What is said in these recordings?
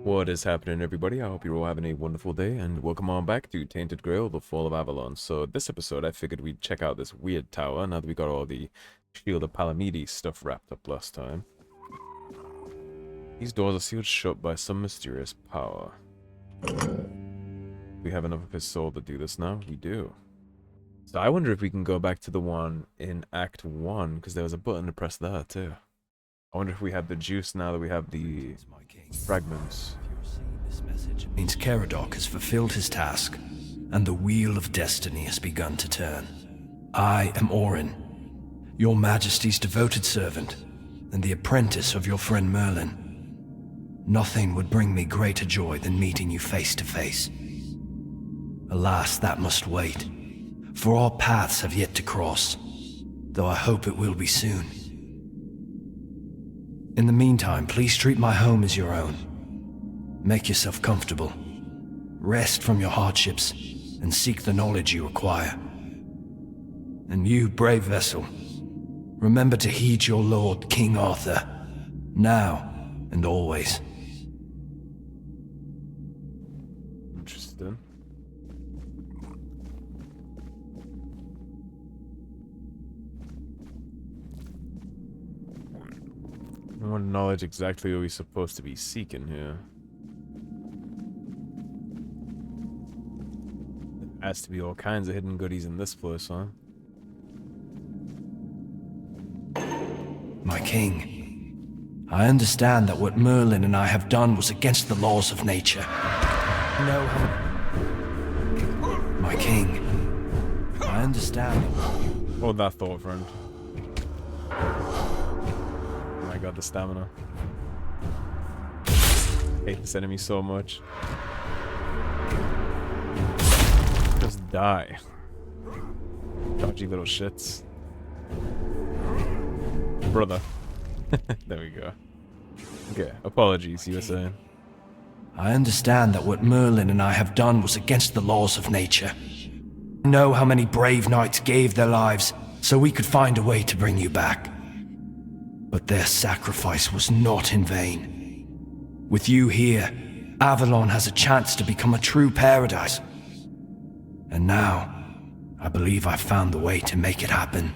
What is happening, everybody? I hope you're all having a wonderful day, and welcome on back to Tainted Grail, the Fall of Avalon. So this episode, I figured we'd check out this Wyrdtower, now that we got all the Shield of Palamedes stuff wrapped up last time. These doors are sealed shut by some mysterious power. We have enough of his soul to do this now? We do. So I wonder if we can go back to the one in Act 1, because there was a button to press there, too. I wonder if we have the juice now that we have the fragments. This message means Caradoc has fulfilled his task, and the wheel of destiny has begun to turn. I am Orrin, your majesty's devoted servant, and the apprentice of your friend Merlin. Nothing would bring me greater joy than meeting you face to face. Alas, that must wait, for our paths have yet to cross, though I hope it will be soon. In the meantime, please treat my home as your own. Make yourself comfortable. Rest from your hardships, and seek the knowledge you require. And you, brave vessel, remember to heed your lord, King Arthur, now and always. Interesting. I want knowledge exactly what we're supposed to be seeking here. There has to be all kinds of hidden goodies in this place, huh? My king, I understand that what Merlin and I have done was against the laws of nature. No. My king, I understand. Hold that thought, friend. Oh my god, the stamina. I hate this enemy so much. Just die. Dodgy little shits. Brother. There we go. Okay, apologies, you were saying. I understand that what Merlin and I have done was against the laws of nature. I know how many brave knights gave their lives so we could find a way to bring you back. But their sacrifice was not in vain. With you here, Avalon has a chance to become a true paradise. And now, I believe I've found the way to make it happen.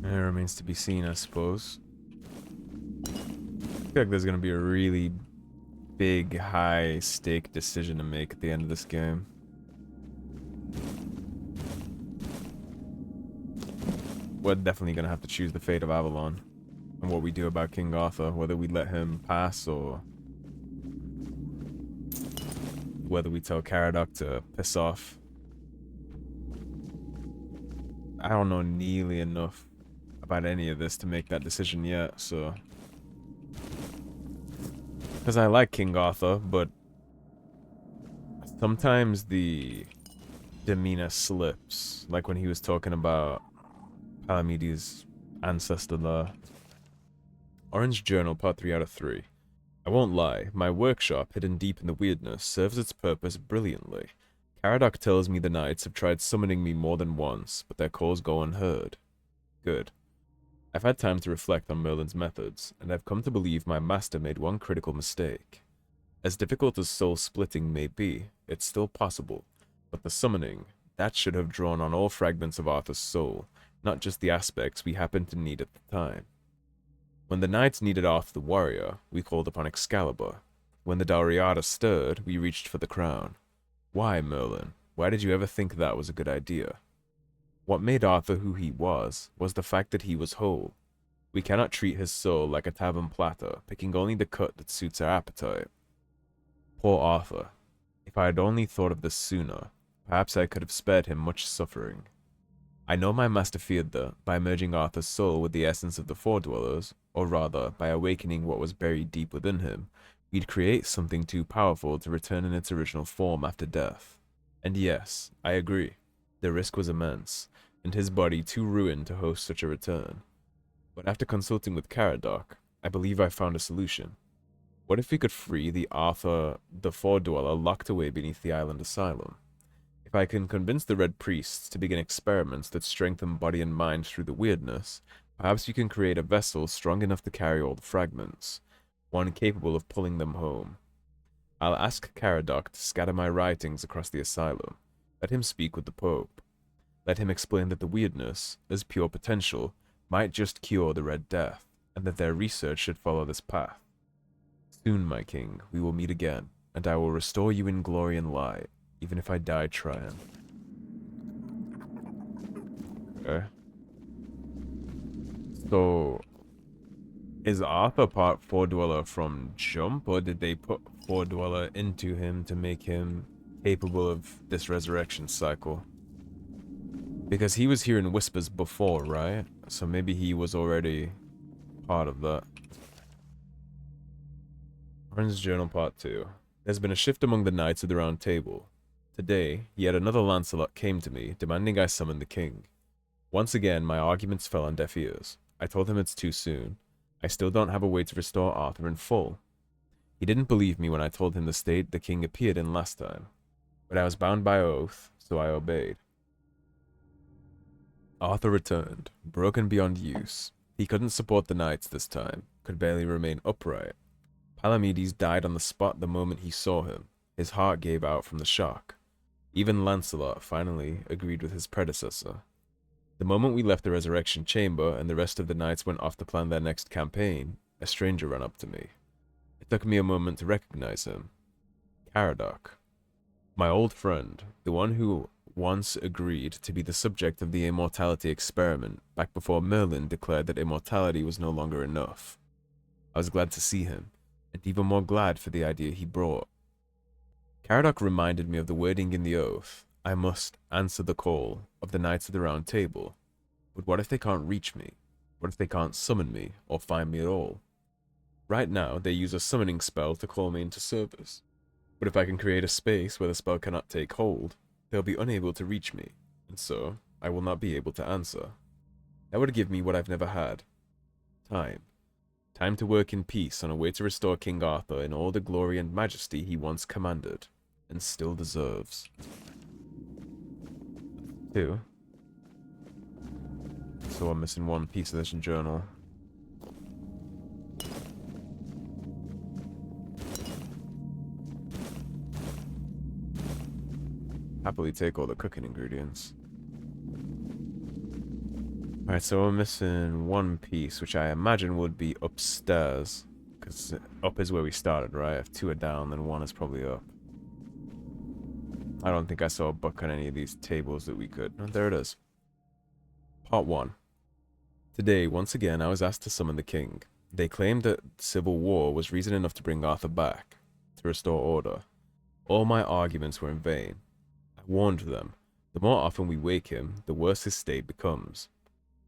It remains to be seen, I suppose. I feel like there's gonna be a really big, high-stake decision to make at the end of this game. We're definitely gonna have to choose the fate of Avalon and what we do about King Arthur, whether we let him pass or whether we tell Caradoc to piss off. I don't know nearly enough about any of this to make that decision yet, so... Because I like King Arthur, but sometimes the demeanor slips, like when he was talking about Palamedes' ancestor there. Orange Journal, part 3 out of 3. I won't lie, my workshop, hidden deep in the Wyrdness, serves its purpose brilliantly. Caradoc tells me the knights have tried summoning me more than once, but their calls go unheard. Good. I've had time to reflect on Merlin's methods, and I've come to believe my master made one critical mistake. As difficult as soul-splitting may be, it's still possible, but the summoning, that should have drawn on all fragments of Arthur's soul, not just the aspects we happened to need at the time. When the knights needed Arthur the warrior, we called upon Excalibur. When the Dauriata stirred, we reached for the crown. Why, Merlin? Why did you ever think that was a good idea? What made Arthur who he was the fact that he was whole. We cannot treat his soul like a tavern platter, picking only the cut that suits our appetite. Poor Arthur. If I had only thought of this sooner, perhaps I could have spared him much suffering. I know my master feared that, by merging Arthur's soul with the essence of the Four Dwellers, or rather, by awakening what was buried deep within him, we'd create something too powerful to return in its original form after death. And yes, I agree. The risk was immense, and his body too ruined to host such a return. But after consulting with Caradoc, I believe I found a solution. What if we could free the Arthur, the Four Dweller, locked away beneath the island asylum? If I can convince the Red Priests to begin experiments that strengthen body and mind through the Wyrdness, Perhaps you can create a vessel strong enough to carry all the fragments, one capable of pulling them home. I'll ask Caradoc to scatter my writings across the asylum. Let him speak with the Pope. Let him explain that the Wyrdness, as pure potential, might just cure the Red Death, and that their research should follow this path. Soon, my king, we will meet again, and I will restore you in glory and light, even if I die trying. Okay. So, is Arthur part 4 Dweller from Jump, or did they put 4 Dweller into him to make him capable of this resurrection cycle? Because he was here in Whispers before, right? So maybe he was already part of that. Orrin's Journal Part 2. There's been a shift among the Knights of the Round Table. Today, yet another Lancelot came to me, demanding I summon the king. Once again, my arguments fell on deaf ears. I told him it's too soon. I still don't have a way to restore Arthur in full. He didn't believe me when I told him the state the king appeared in last time. But I was bound by oath, so I obeyed. Arthur returned, broken beyond use. He couldn't support the knights this time, could barely remain upright. Palamedes died on the spot the moment he saw him. His heart gave out from the shock. Even Lancelot finally agreed with his predecessor. The moment we left the resurrection chamber and the rest of the knights went off to plan their next campaign, a stranger ran up to me. It took me a moment to recognize him. Caradoc. My old friend, the one who once agreed to be the subject of the immortality experiment back before Merlin declared that immortality was no longer enough. I was glad to see him, and even more glad for the idea he brought. Caradoc reminded me of the wording in the oath. I must answer the call of the Knights of the Round Table. But what if they can't reach me? What if they can't summon me, or find me at all? Right now, they use a summoning spell to call me into service. But if I can create a space where the spell cannot take hold, they'll be unable to reach me, and so I will not be able to answer. That would give me what I've never had. Time. Time to work in peace on a way to restore King Arthur in all the glory and majesty he once commanded, and still deserves. 2. So I'm missing one piece of this journal. Happily take all the cooking ingredients. Alright, so we're missing one piece, which I imagine would be upstairs. Because up is where we started, right? If 2 are down, then 1 is probably up. I don't think I saw a book on any of these tables that we could. Oh, there it is. Part 1. Today, once again, I was asked to summon the king. They claimed that civil war was reason enough to bring Arthur back, to restore order. All my arguments were in vain. I warned them. The more often we wake him, the worse his state becomes.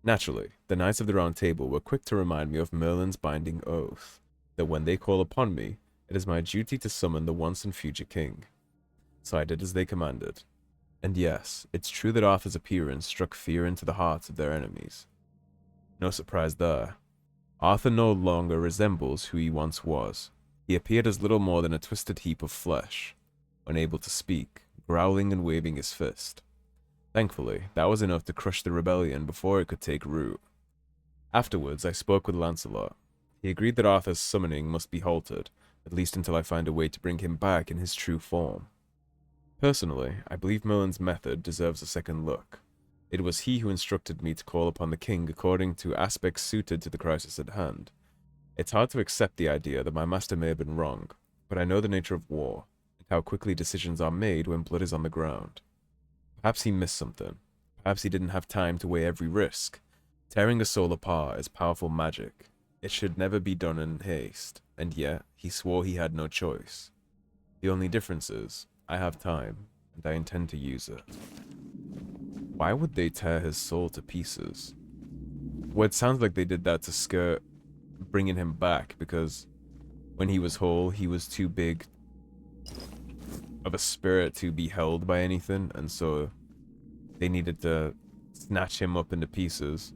Naturally, the Knights of the Round Table were quick to remind me of Merlin's binding oath, that when they call upon me, it is my duty to summon the once and future king. So I did as they commanded. And yes, it's true that Arthur's appearance struck fear into the hearts of their enemies. No surprise there. Arthur no longer resembles who he once was. He appeared as little more than a twisted heap of flesh, unable to speak, growling and waving his fist. Thankfully, that was enough to crush the rebellion before it could take root. Afterwards, I spoke with Lancelot. He agreed that Arthur's summoning must be halted, at least until I find a way to bring him back in his true form. Personally, I believe Merlin's method deserves a second look. It was he who instructed me to call upon the king according to aspects suited to the crisis at hand. It's hard to accept the idea that my master may have been wrong, but I know the nature of war, and how quickly decisions are made when blood is on the ground. Perhaps he missed something. Perhaps he didn't have time to weigh every risk. Tearing a soul apart is powerful magic. It should never be done in haste, and yet he swore he had no choice. The only difference is, I have time, and I intend to use it. Why would they tear his soul to pieces? Well, it sounds like they did that to skirt bringing him back, because when he was whole, he was too big of a spirit to be held by anything, and so they needed to snatch him up into pieces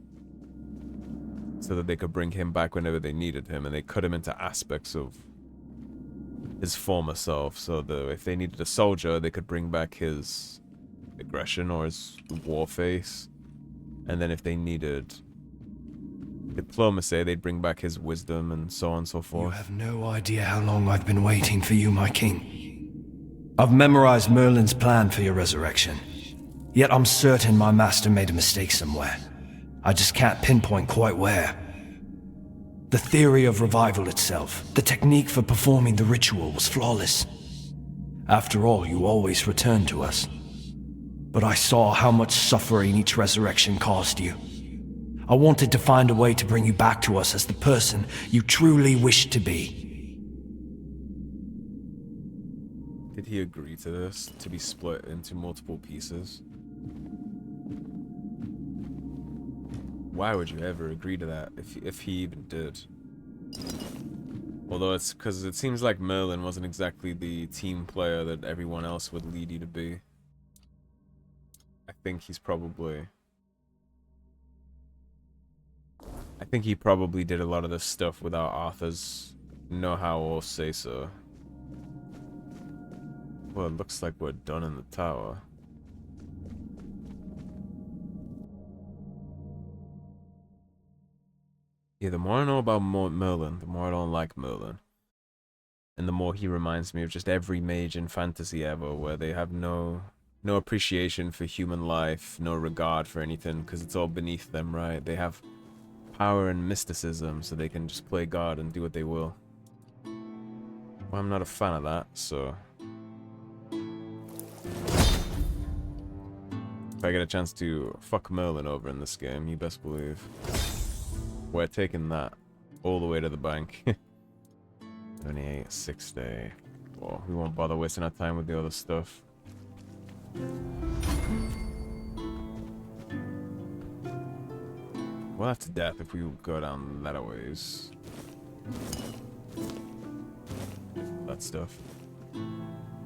so that they could bring him back whenever they needed him, and they cut him into aspects of his former self, so that if they needed a soldier, they could bring back his aggression or his war face, and then if they needed diplomacy, they'd bring back his wisdom and so on and so You forth. have no idea how long I've been waiting for you, my king. I've memorized Merlin's plan for your resurrection. Yet I'm certain my master made a mistake somewhere. I just can't pinpoint quite where. The theory of revival itself, the technique for performing the ritual was flawless. After all, you always return to us. But I saw how much suffering each resurrection caused you. I wanted to find a way to bring you back to us as the person you truly wished to be. Did he agree to this? To be split into multiple pieces? Why would you ever agree to that, if he even did? Although it's because it seems like Merlin wasn't exactly the team player that everyone else would lead you to be. I think he probably did a lot of this stuff without Arthur's know-how or say-so. Well, it looks like we're done in the tower. Yeah, the more I know about Merlin, the more I don't like Merlin. And the more he reminds me of just every mage in fantasy ever, where they have no appreciation for human life, no regard for anything, because it's all beneath them, right? They have power and mysticism, so they can just play God and do what they will. Well, I'm not a fan of that, so... If I get a chance to fuck Merlin over in this game, you best believe. We're taking that all the way to the bank. 28, 6 day. Well, we won't bother wasting our time with the other stuff. We'll have to death if we go down that ways. That stuff.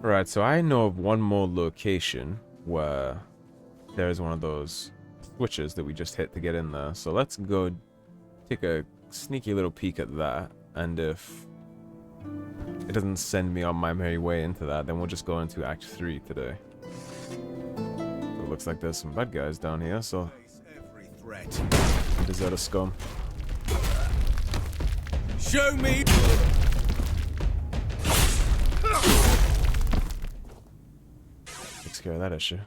Right, so I know of one more location where there's one of those switches that we just hit to get in there. So let's go take a sneaky little peek at that, and if it doesn't send me on my merry way into that, then we'll just go into Act 3 today. So it looks like there's some bad guys down here, so... Deserter scum. Show me! Takes care of that issue.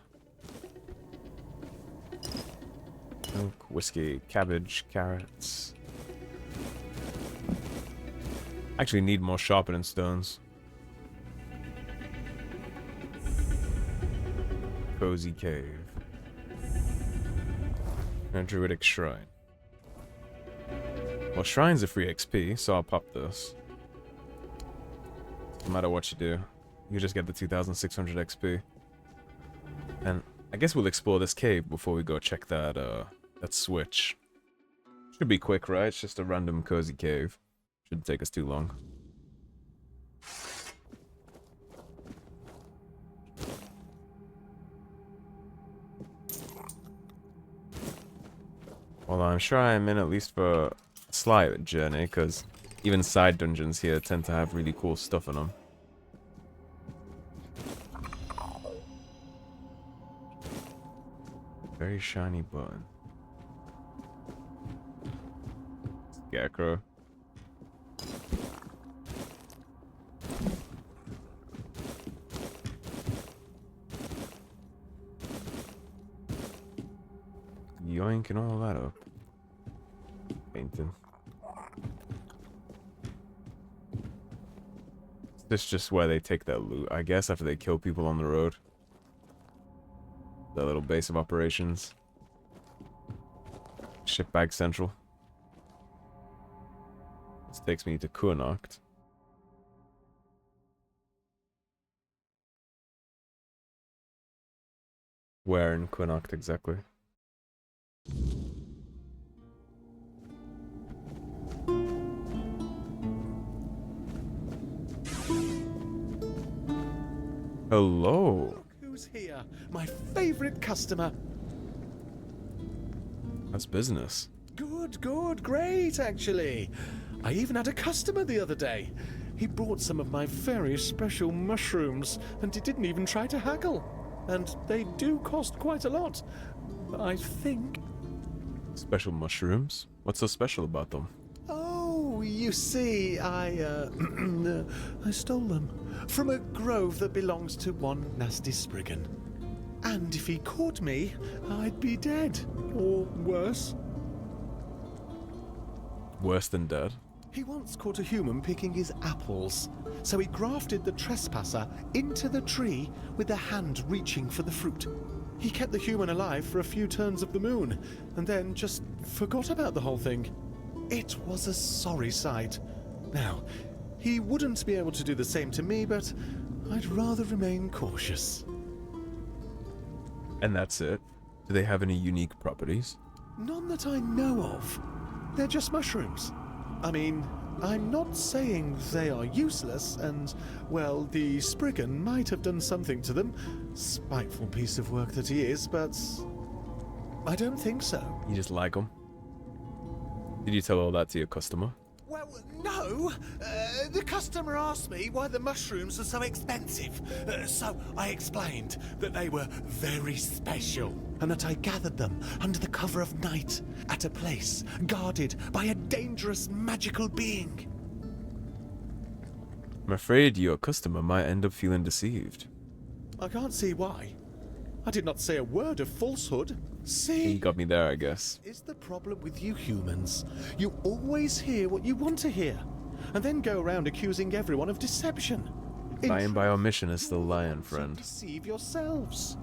Milk, whiskey, cabbage, carrots. Actually need more sharpening stones. Cozy cave. And a druidic shrine. Well, shrines are free XP, so I'll pop this. No matter what you do, you just get the 2,600 XP. And I guess we'll explore this cave before we go check that that switch. Should be quick, right? It's just a random cozy cave. Shouldn't take us too long. Well, I'm sure I'm in at least for a slight journey, because even side dungeons here tend to have really cool stuff in them. Very shiny button. Scarecrow. Yoinking all that up. Painting. Is this just where they take their loot, I guess, after they kill people on the road? Their little base of operations. Shipbag Central. This takes me to Kurnacht. Where in Kurnacht exactly? Hello. Look who's here, my favorite customer. That's business. Good, good, great, actually. I even had a customer the other day. He brought some of my very special mushrooms, and he didn't even try to haggle. And they do cost quite a lot. I think... Special mushrooms? What's so special about them? Oh, you see, I stole them from a grove that belongs to one nasty Spriggan. And if he caught me, I'd be dead. Or worse. Worse than dead? He once caught a human picking his apples, so he grafted the trespasser into the tree with a hand reaching for the fruit. He kept the human alive for a few turns of the moon, and then just forgot about the whole thing. It was a sorry sight. Now, he wouldn't be able to do the same to me, but I'd rather remain cautious. And that's it? Do they have any unique properties? None that I know of. They're just mushrooms. I mean, I'm not saying they are useless, and, well, the Spriggan might have done something to them. Spiteful piece of work that he is, but I don't think so. You just like them? Did you tell all that to your customer? Well, no. The customer asked me why the mushrooms are so expensive. So I explained that they were very special and that I gathered them under the cover of night at a place guarded by a dangerous magical being. I'm afraid your customer might end up feeling deceived. I can't see why. I did not say a word of falsehood. See? You got me there, I guess. Is the problem with you humans. You always hear what you want to hear, and then go around accusing everyone of deception. Lying by omission is still lying, friend. Deceive yourselves.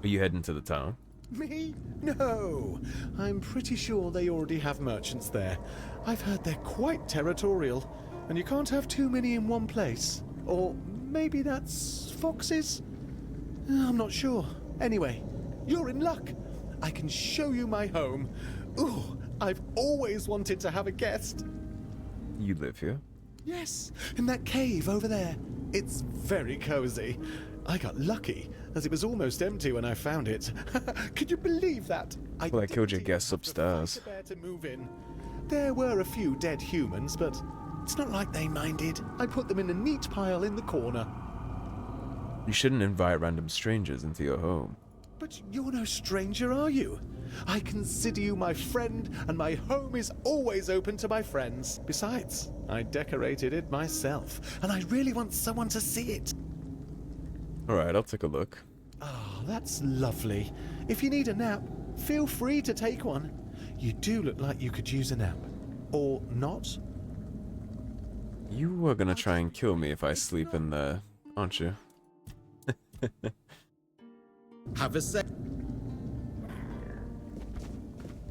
Are you heading to the town? Me? No. I'm pretty sure they already have merchants there. I've heard they're quite territorial, and you can't have too many in one place. Or maybe that's foxes? I'm not sure. Anyway, you're in luck. I can show you my home. Ooh, I've always wanted to have a guest. You live here? Yes, in that cave over there. It's very cozy. I got lucky, as it was almost empty when I found it. Could you believe that? Well, I killed your guests upstairs. To move in. There were a few dead humans, but it's not like they minded. I put them in a neat pile in the corner. You shouldn't invite random strangers into your home. But you're no stranger, are you? I consider you my friend, and my home is always open to my friends. Besides, I decorated it myself, and I really want someone to see it. Alright, I'll take a look. Oh, that's lovely. If you need a nap, feel free to take one. You do look like you could use a nap. Or not? You are gonna try and kill me if I sleep in there, aren't you? Have a sec.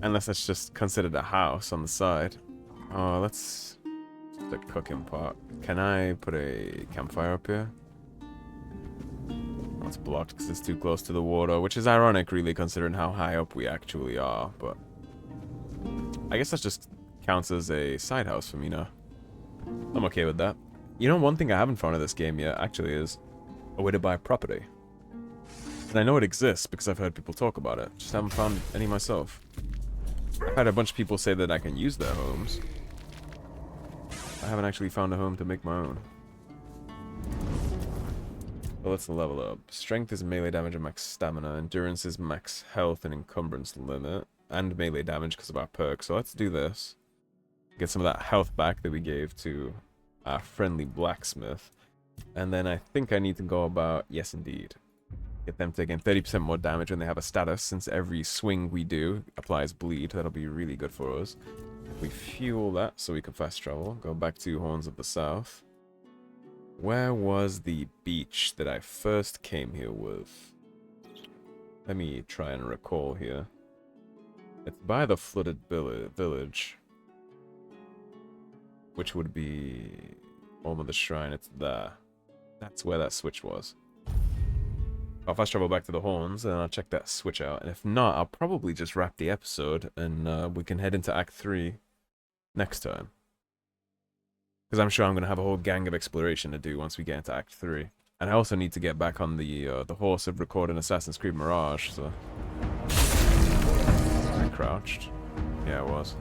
Unless that's just considered a house on the side. Oh, that's the cooking pot. Can I put a campfire up here? Oh, it's blocked because it's too close to the water, which is ironic, really, considering how high up we actually are, but I guess that just counts as a side house for me now. I'm okay with that. You know, one thing I haven't found in this game yet, actually, is a way to buy property. And I know it exists because I've heard people talk about it. Just haven't found any myself. I've had a bunch of people say that I can use their homes. I haven't actually found a home to make my own. Well, let's level up. Strength is melee damage and max stamina. Endurance is max health and encumbrance limit. And melee damage because of our perk. So let's do this. Get some of that health back that we gave to our friendly blacksmith. And then I think I need to go about... Yes, indeed. Get them taking 30% more damage when they have a status, since every swing we do applies bleed. That'll be really good for us. We fuel that so we can fast travel. Go back to Horns of the South. Where was the beach that I first came here with? Let me try and recall here. It's by the flooded village. Which would be... Home of the Shrine. It's there. That's where that switch was. I'll fast travel back to the Horns, and I'll check that switch out. And if not, I'll probably just wrap the episode, and we can head into Act 3 next time. Because I'm sure I'm going to have a whole gang of exploration to do once we get into Act 3. And I also need to get back on the horse of recording Assassin's Creed Mirage, so... I crouched. Yeah, I was.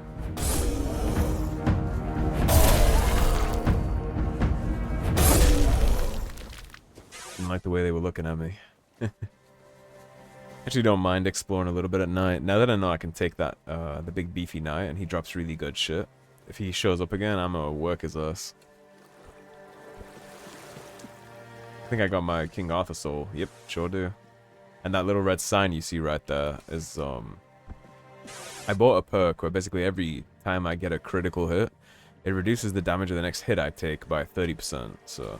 Didn't like the way they were looking at me. Actually don't mind exploring a little bit at night. Now that I know I can take that, the big beefy knight, and he drops really good shit. If he shows up again, I'm gonna work his ass. I think I got my King Arthur soul. Yep, sure do. And that little red sign you see right there is, I bought a perk where basically every time I get a critical hit, it reduces the damage of the next hit I take by 30%, so...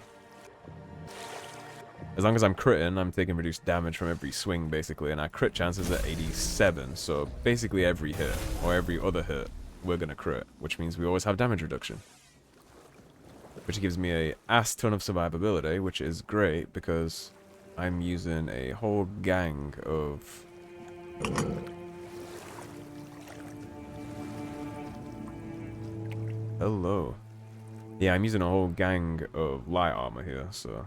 As long as I'm critting, I'm taking reduced damage from every swing, basically, and our crit chances are 87, so basically every hit, or every other hit, we're gonna crit, which means we always have damage reduction. Which gives me a ass ton of survivability, which is great, because I'm using a whole gang of... Hello. Yeah, I'm using a whole gang of light armor here, so...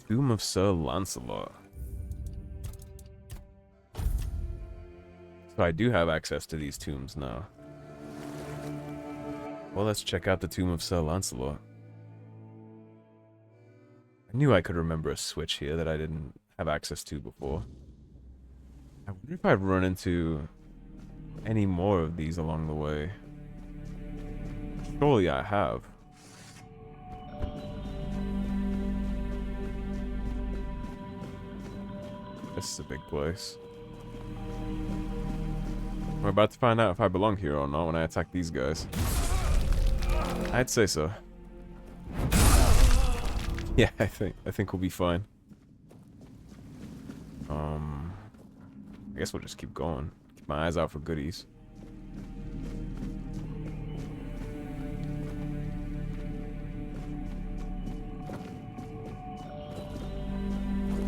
Tomb of Sir Lancelot. So I do have access to these tombs now. Well, let's check out the Tomb of Sir Lancelot. I knew I could remember a switch here that I didn't have access to before. I wonder if I've run into any more of these along the way. Surely I have. This is a big place. We're about to find out if I belong here or not when I attack these guys. I'd say so. Yeah, I think we'll be fine. I guess we'll just keep going. Keep my eyes out for goodies.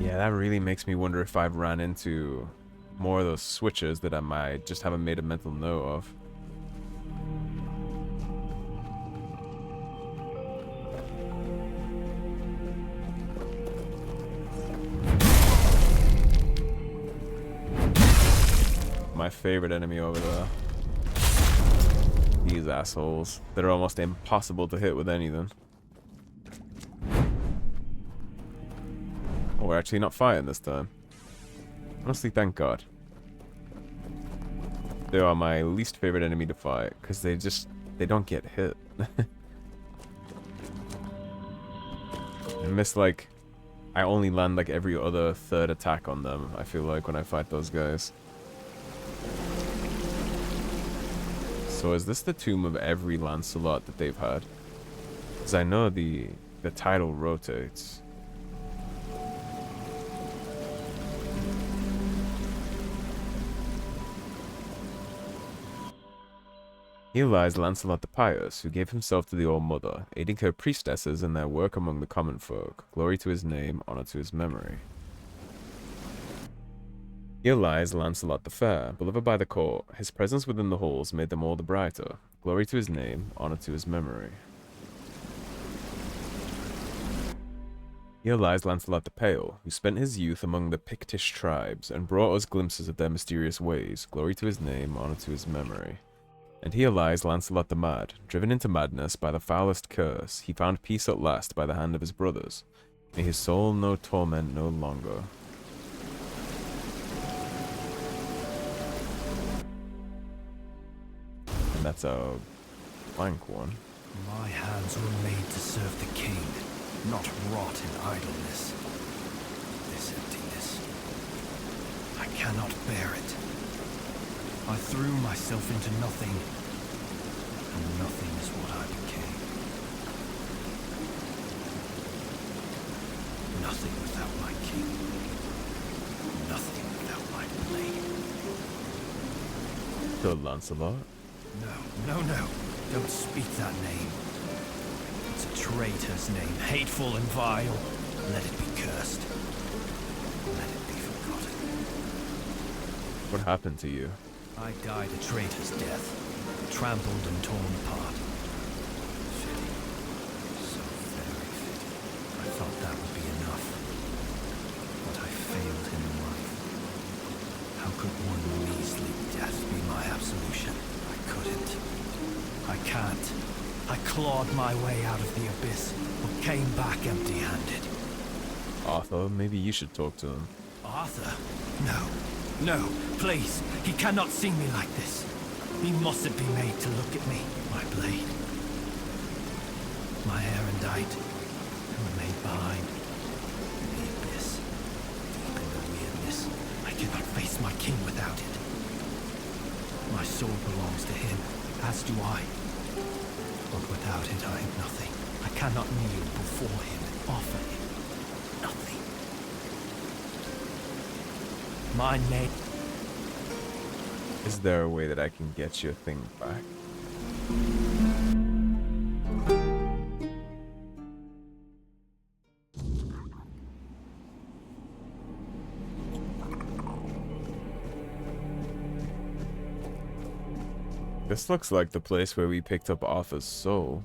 Yeah, that really makes me wonder if I've ran into more of those switches that I might just haven't made a mental note of. My favorite enemy over there. These assholes that are almost impossible to hit with anything. Oh, we're actually not fighting this time. Honestly, thank God. They are my least favorite enemy to fight, because they don't get hit. I miss, like, I only land, like, every other third attack on them, I feel like, when I fight those guys. So is this the tomb of every Lancelot that they've had? Because I know the title rotates. Here lies Lancelot the Pious, who gave himself to the All-Mother, aiding her priestesses in their work among the common folk. Glory to his name, honor to his memory. Here lies Lancelot the Fair, beloved by the court. His presence within the halls made them all the brighter. Glory to his name, honor to his memory. Here lies Lancelot the Pale, who spent his youth among the Pictish tribes, and brought us glimpses of their mysterious ways. Glory to his name, honor to his memory. And here lies Lancelot the Mad, driven into madness by the foulest curse. He found peace at last by the hand of his brothers. May his soul know torment no longer. And that's a blank one. My hands were made to serve the king, not rot in idleness. This emptiness, I cannot bear it. I threw myself into nothing, and nothing is what I became. Nothing without my king. Nothing without my blade. So Lancelot? No. Don't speak that name. It's a traitor's name, hateful and vile. Let it be cursed. Let it be forgotten. What happened to you? I died a traitor's death, trampled and torn apart. Fitting. So very fitting. I thought that would be enough. But I failed him in life. How could one measly death be my absolution? I couldn't. I can't. I clawed my way out of the abyss, but came back empty-handed. Arthur, maybe you should talk to him. Arthur? No. No, please. He cannot see me like this. He mustn't be made to look at me. My blade. My erendite. Remain behind. In the abyss. Deep in the weirdness. I cannot face my king without it. My sword belongs to him, as do I. But without it, I am nothing. I cannot kneel before him and offer him nothing. My name. Is there a way that I can get your thing back? This looks like the place where we picked up Arthur's soul.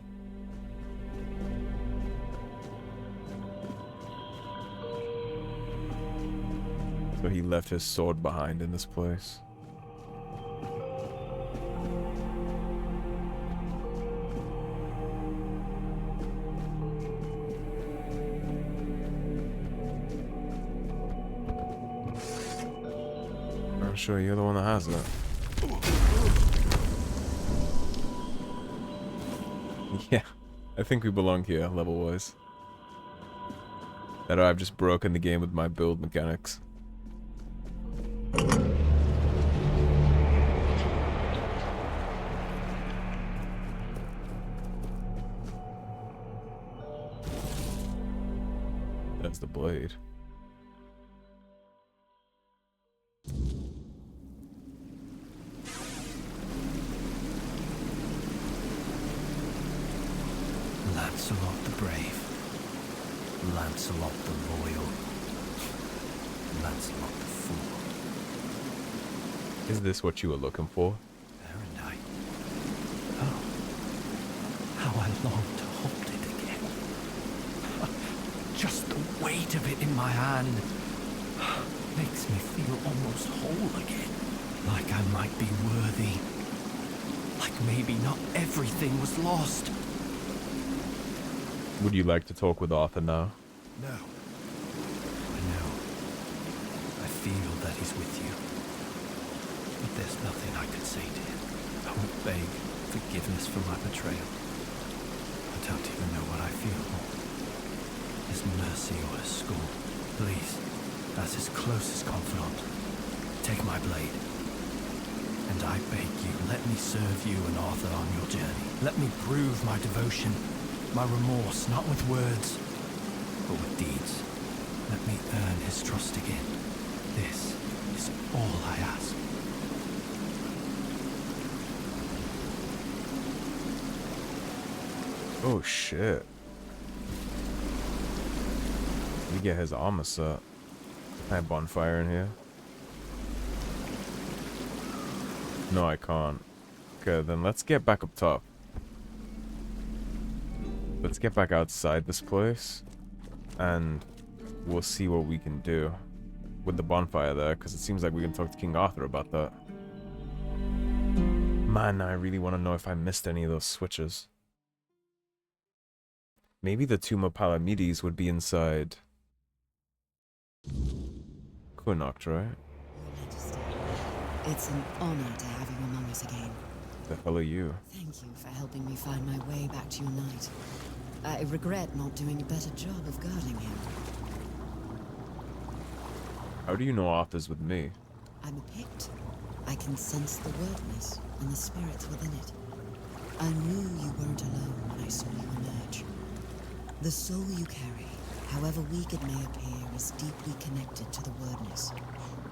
So he left his sword behind in this place. I'm sure you're the one that has that. Yeah, I think we belong here, level-wise. That I've just broken the game with my build mechanics. That's the blade. Lancelot the brave. Lancelot the loyal. Lancelot the fool. Is this what you were looking for? Erendite. Oh, how I long to hold it again. Just the weight of it in my hand makes me feel almost whole again. Like I might be worthy. Like maybe not everything was lost. Would you like to talk with Arthur now? No. I know. I feel that he's with you. But there's nothing I could say to him. I won't beg forgiveness for my betrayal. I don't even know what I feel more. His mercy or his scorn. Please, as his closest confidant, take my blade. And I beg you, let me serve you and Arthur on your journey. Let me prove my devotion. My remorse, not with words, but with deeds. Let me earn his trust again. This is all I ask. Oh shit. We get his armor set. Can I bonfire in here? No, I can't. Okay, then let's get back up top. Let's get back outside this place, and we'll see what we can do with the bonfire there, because it seems like we can talk to King Arthur about that. Man, I really want to know if I missed any of those switches. Maybe the Tomb of Palamedes would be inside Connacht, right? Your Majesty, it's an honor to have you among us again. The hell are you? Thank you for helping me find my way back to your knight. I regret not doing a better job of guarding him. How do you know Arthur's with me? I'm a Pict. I can sense the Wyrdness and the spirits within it. I knew you weren't alone when I saw you emerge. The soul you carry, however weak it may appear, is deeply connected to the Wyrdness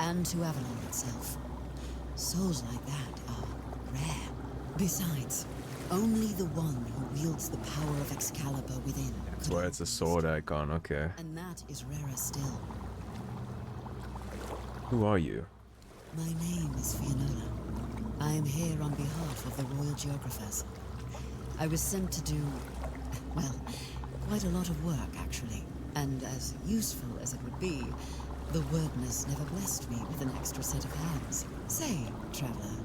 and to Avalon itself. Souls like that are rare. Besides, only the one who wields the power of Excalibur within. That's why it's a sword icon, okay. And that is rarer still. Who are you? My name is Fiona. I am here on behalf of the Royal Geographers. I was sent to do, well, quite a lot of work, actually. And as useful as it would be, the Wyrdness never blessed me with an extra set of hands. Say, traveler,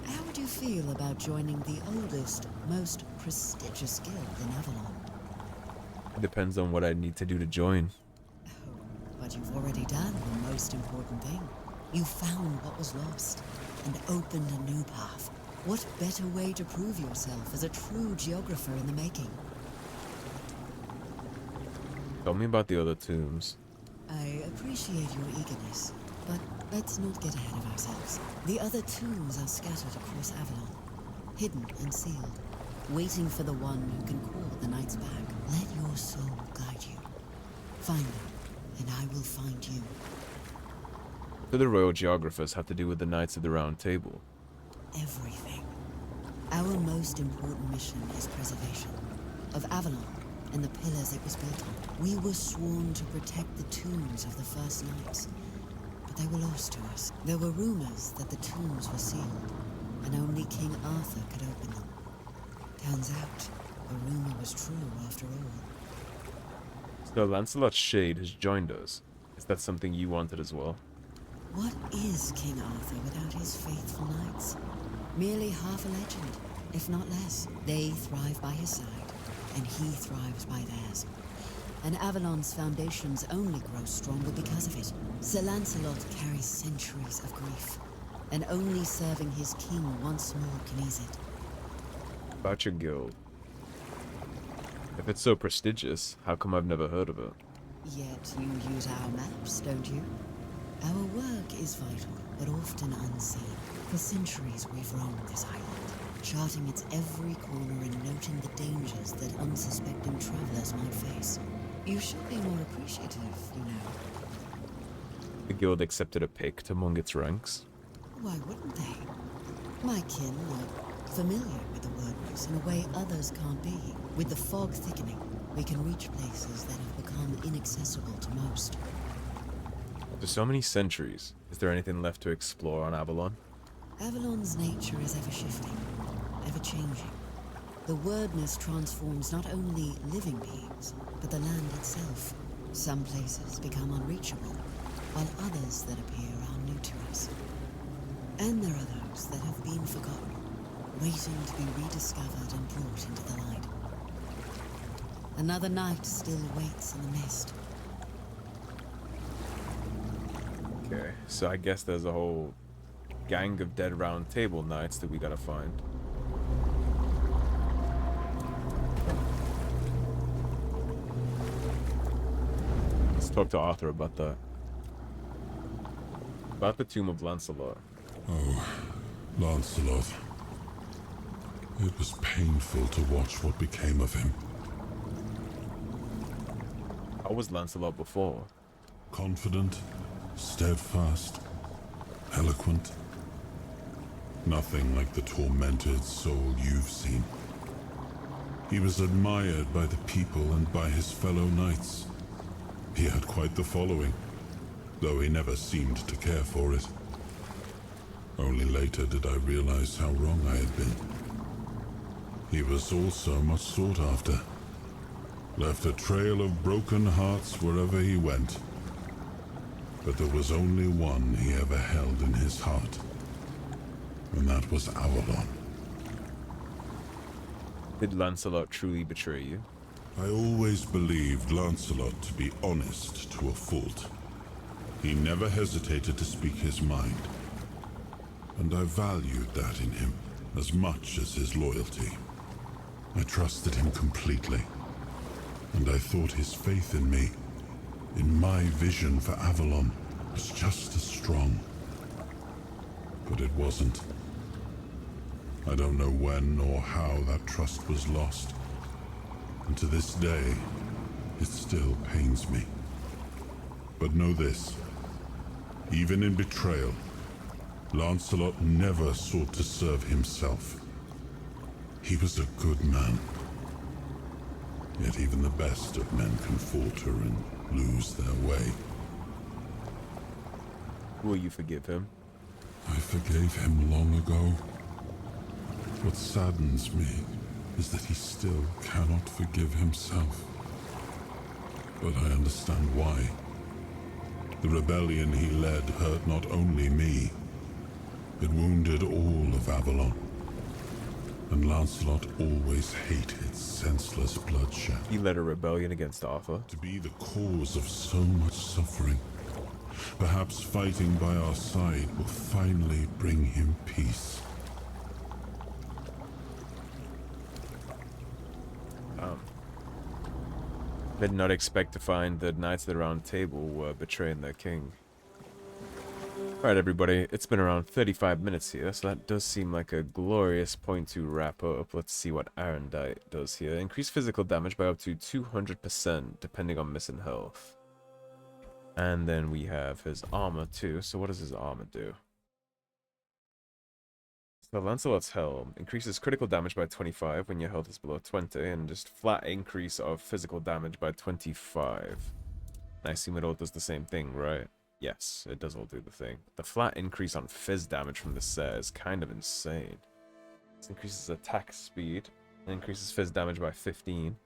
how would you feel about joining the oldest, most prestigious guild in Avalon? Depends on what I need to do to join. Oh, but you've already done the most important thing. You found what was lost and opened a new path. What better way to prove yourself as a true geographer in the making? Tell me about the other tombs. I appreciate your eagerness, but let's not get ahead of ourselves. The other tombs are scattered across Avalon, hidden and sealed, waiting for the one who can call the knights back. Let your soul guide you. Find them, and I will find you. What do the Royal Geographers have to do with the Knights of the Round Table? Everything. Our most important mission is preservation of Avalon and the pillars it was built on. We were sworn to protect the tombs of the first knights, but they were lost to us. There were rumors that the tombs were sealed, and only King Arthur could open them. Turns out, the rumor was true after all. So Lancelot's shade has joined us. Is that something you wanted as well? What is King Arthur without his faithful knights? Merely half a legend, if not less. They thrive by his side, and he thrives by theirs. And Avalon's foundations only grow stronger because of it. Sir Lancelot carries centuries of grief, and only serving his king once more can ease it. About your guild. If it's so prestigious, how come I've never heard of it? Yet you use our maps, don't you? Our work is vital, but often unseen. For centuries we've roamed this island, charting its every corner and noting the dangers that unsuspecting travelers might face. You should be more appreciative, you know. The guild accepted a pict among its ranks. Why wouldn't they? My kin are familiar with the Wyrdness in a way others can't be. With the fog thickening, we can reach places that have become inaccessible to most. After so many centuries, is there anything left to explore on Avalon? Avalon's nature is ever-shifting, ever-changing. The Wyrdness transforms not only living beings, but the land itself. Some places become unreachable, while others that appear are new to us. And there are those that have been forgotten, waiting to be rediscovered and brought into the light. Another night still waits in the mist. Okay, so I guess there's a whole gang of dead round table knights that we gotta find. Let's talk to Arthur about that. About the tomb of Lancelot. Oh, Lancelot. It was painful to watch what became of him. How was Lancelot before? Confident, steadfast, eloquent. Nothing like the tormented soul you've seen. He was admired by the people and by his fellow knights. He had quite the following, though he never seemed to care for it. Only later did I realize how wrong I had been. He was also much sought after. Left a trail of broken hearts wherever he went. But there was only one he ever held in his heart. And that was Avalon. Did Lancelot truly betray you? I always believed Lancelot to be honest to a fault. He never hesitated to speak his mind. And I valued that in him as much as his loyalty. I trusted him completely. And I thought his faith in me, in my vision for Avalon, was just as strong. But it wasn't. I don't know when or how that trust was lost. And to this day, it still pains me. But know this. Even in betrayal, Lancelot never sought to serve himself. He was a good man. Yet even the best of men can falter and lose their way. Will you forgive him? I forgave him long ago. What saddens me is that he still cannot forgive himself. But I understand why. The rebellion he led hurt not only me, it wounded all of Avalon. And Lancelot always hated senseless bloodshed. He led a rebellion against Arthur. To be the cause of so much suffering, Perhaps fighting by our side will finally bring him peace. Did not expect to find the Knights of the Round Table were betraying their king. Alright everybody, it's been around 35 minutes here, so that does seem like a glorious point to wrap up. Let's see what Arendite does here. Increase physical damage by up to 200% depending on missing health. And then we have his armor too, so what does his armor do? So Lancelot's helm increases critical damage by 25 when your health is below 20, and just flat increase of physical damage by 25. I assume it all does the same thing, right? Yes, it does all do the thing. The flat increase on phys damage from this set is kind of insane. This increases attack speed, and increases phys damage by 15.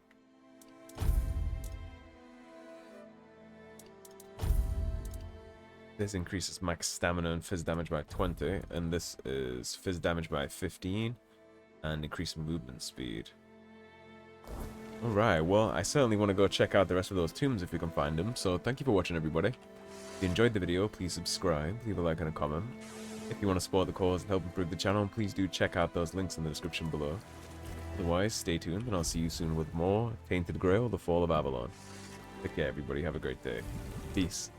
This increases max stamina and phys damage by 20, and this is phys damage by 15, and increased movement speed. Alright, well, I certainly want to go check out the rest of those tombs if we can find them, so thank you for watching everybody. If you enjoyed the video, please subscribe, leave a like and a comment. If you want to support the cause and help improve the channel, please do check out those links in the description below. Otherwise, stay tuned, and I'll see you soon with more Tainted Grail, the Fall of Avalon. Take care everybody, have a great day. Peace.